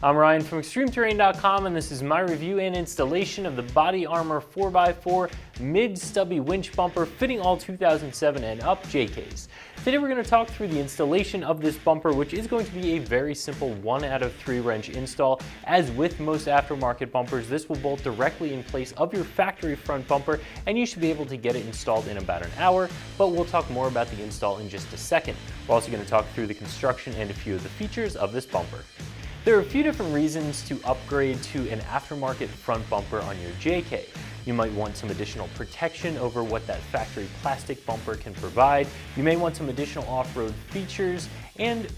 I'm Ryan from ExtremeTerrain.com, and this is my review and installation of the Body Armor 4x4 Mid-Stubby Winch Bumper fitting all 2007 and up JKs. Today we're going to talk through the installation of this bumper, which is going to be a very simple 1 out of 3 wrench install. As with most aftermarket bumpers, this will bolt directly in place of your factory front bumper, and you should be able to get it installed in about an hour, but we'll talk more about the install in just a second. We're also going to talk through the construction and a few of the features of this bumper. There are a few different reasons to upgrade to an aftermarket front bumper on your JK. You might want some additional protection over what that factory plastic bumper can provide. You may want some additional off-road features,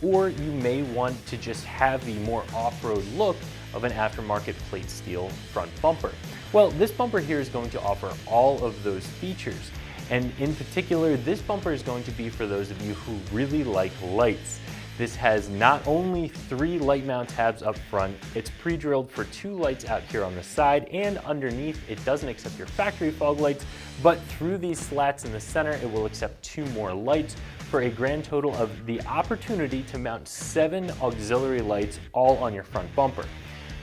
or you may want to just have the more off-road look of an aftermarket plate steel front bumper. Well, this bumper here is going to offer all of those features. And in particular, this bumper is going to be for those of you who really like lights. This has not only 3 light mount tabs up front, it's pre-drilled for 2 lights out here on the side, and underneath it doesn't accept your factory fog lights, but through these slats in the center it will accept 2 more lights for a grand total of the opportunity to mount 7 auxiliary lights all on your front bumper.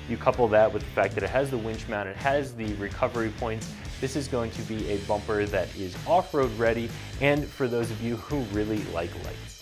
You couple that with the fact that it has the winch mount, it has the recovery points. This is going to be a bumper that is off-road ready, and for those of you who really like lights.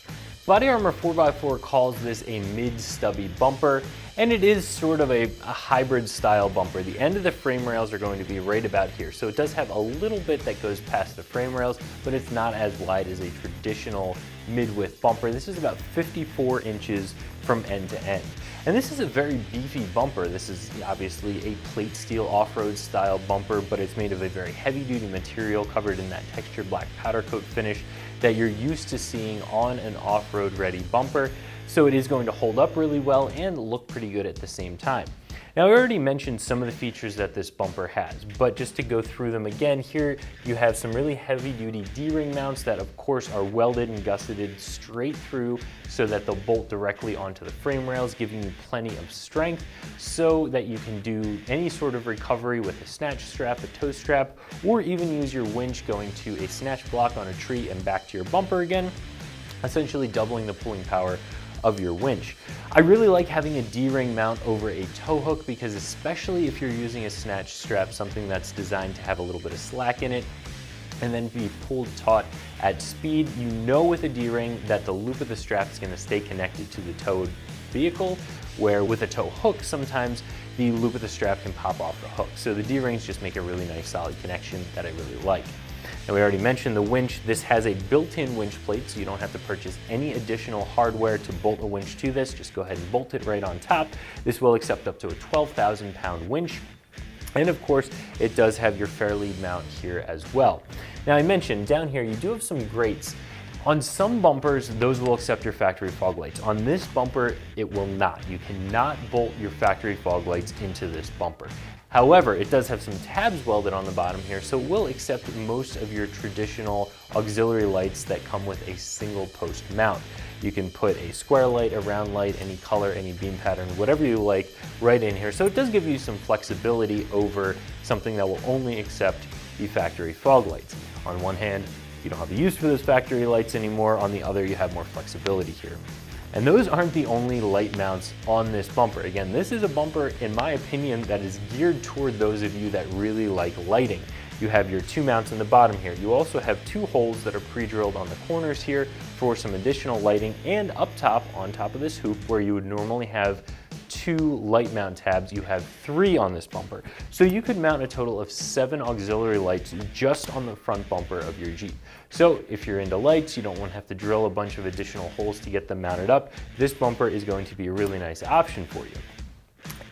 Body Armor 4x4 calls this a mid-stubby bumper, and it is sort of a hybrid style bumper. The end of the frame rails are going to be right about here, so it does have a little bit that goes past the frame rails, but it's not as wide as a traditional mid-width bumper. This is about 54 inches from end to end. And this is a very beefy bumper. This is obviously a plate steel off-road style bumper, but it's made of a very heavy-duty material covered in that textured black powder coat finish that you're used to seeing on an off-road ready bumper. So it is going to hold up really well and look pretty good at the same time. Now, I already mentioned some of the features that this bumper has, but just to go through them again, here you have some really heavy-duty D-ring mounts that of course are welded and gusseted straight through so that they'll bolt directly onto the frame rails, giving you plenty of strength so that you can do any sort of recovery with a snatch strap, a tow strap, or even use your winch going to a snatch block on a tree and back to your bumper again, essentially doubling the pulling power of your winch. I really like having a D-ring mount over a tow hook because especially if you're using a snatch strap, something that's designed to have a little bit of slack in it and then be pulled taut at speed, you know with a D-ring that the loop of the strap is going to stay connected to the towed vehicle, where with a tow hook sometimes the loop of the strap can pop off the hook. So the D-rings just make a really nice solid connection that I really like. And we already mentioned the winch. This has a built-in winch plate, so you don't have to purchase any additional hardware to bolt a winch to this. Just go ahead and bolt it right on top. This will accept up to a 12,000 pound winch. And of course, it does have your fairlead mount here as well. Now, I mentioned down here, you do have some grates. On some bumpers, those will accept your factory fog lights. On this bumper, it will not. You cannot bolt your factory fog lights into this bumper. However, it does have some tabs welded on the bottom here, so it will accept most of your traditional auxiliary lights that come with a single post mount. You can put a square light, a round light, any color, any beam pattern, whatever you like right in here. So it does give you some flexibility over something that will only accept the factory fog lights. On one hand, you don't have a use for those factory lights anymore. On the other, you have more flexibility here. And those aren't the only light mounts on this bumper. Again, this is a bumper, in my opinion, that is geared toward those of you that really like lighting. You have your 2 mounts in the bottom here. You also have 2 holes that are pre-drilled on the corners here for some additional lighting, and up top, on top of this hoop, where you would normally have 2 light mount tabs, you have 3 on this bumper. So you could mount a total of 7 auxiliary lights just on the front bumper of your Jeep. So if you're into lights, you don't want to have to drill a bunch of additional holes to get them mounted up, this bumper is going to be a really nice option for you,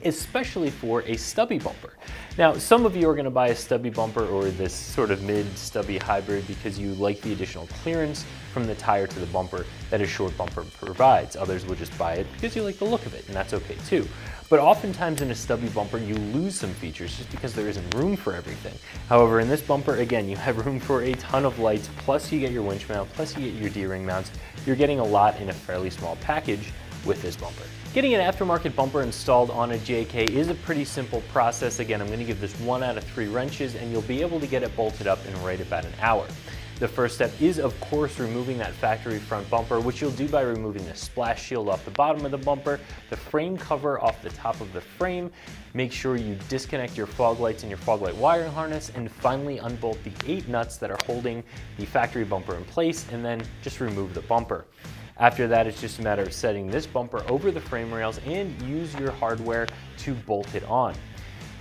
especially for a stubby bumper. Now, some of you are going to buy a stubby bumper or this sort of mid-stubby hybrid because you like the additional clearance from the tire to the bumper that a short bumper provides. Others will just buy it because you like the look of it, and that's okay too. But oftentimes in a stubby bumper, you lose some features just because there isn't room for everything. However, in this bumper, again, you have room for a ton of lights, plus you get your winch mount, plus you get your D-ring mounts. You're getting a lot in a fairly small package with this bumper. Getting an aftermarket bumper installed on a JK is a pretty simple process. Again, I'm going to give this 1 out of 3 wrenches and you'll be able to get it bolted up in right about an hour. The first step is, of course, removing that factory front bumper, which you'll do by removing the splash shield off the bottom of the bumper, the frame cover off the top of the frame. Make sure you disconnect your fog lights and your fog light wiring harness, and finally unbolt the 8 nuts that are holding the factory bumper in place, and then just remove the bumper. After that, it's just a matter of setting this bumper over the frame rails and use your hardware to bolt it on.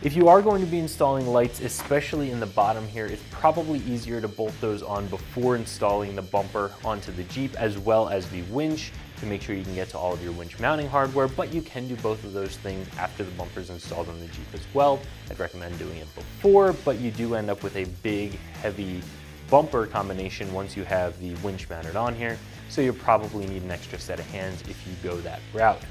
If you are going to be installing lights, especially in the bottom here, it's probably easier to bolt those on before installing the bumper onto the Jeep, as well as the winch, to make sure you can get to all of your winch mounting hardware, but you can do both of those things after the bumper is installed on the Jeep as well. I'd recommend doing it before, but you do end up with a big, heavy bumper combination once you have the winch mounted on here, so you'll probably need an extra set of hands if you go that route.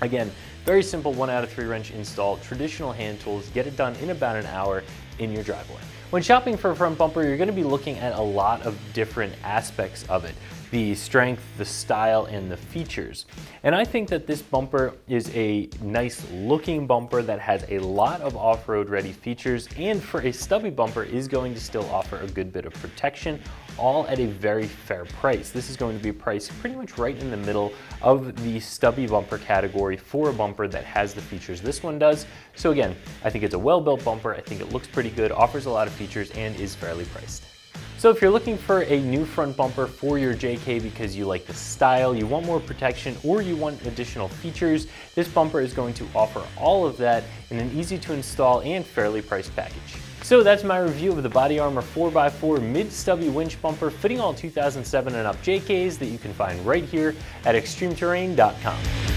Again, very simple 1 out of 3 wrench install, traditional hand tools, get it done in about an hour in your driveway. When shopping for a front bumper, you're going to be looking at a lot of different aspects of it. The strength, the style, and the features. And I think that this bumper is a nice looking bumper that has a lot of off-road ready features, and for a stubby bumper is going to still offer a good bit of protection, all at a very fair price. This is going to be priced pretty much right in the middle of the stubby bumper category for a bumper that has the features this one does. So again, I think it's a well-built bumper. I think it looks pretty good, offers a lot of features, and is fairly priced. So if you're looking for a new front bumper for your JK because you like the style, you want more protection, or you want additional features, this bumper is going to offer all of that in an easy to install and fairly priced package. So that's my review of the Body Armor 4x4 Mid-Stubby Winch Bumper fitting all 2007 and up JKs that you can find right here at ExtremeTerrain.com.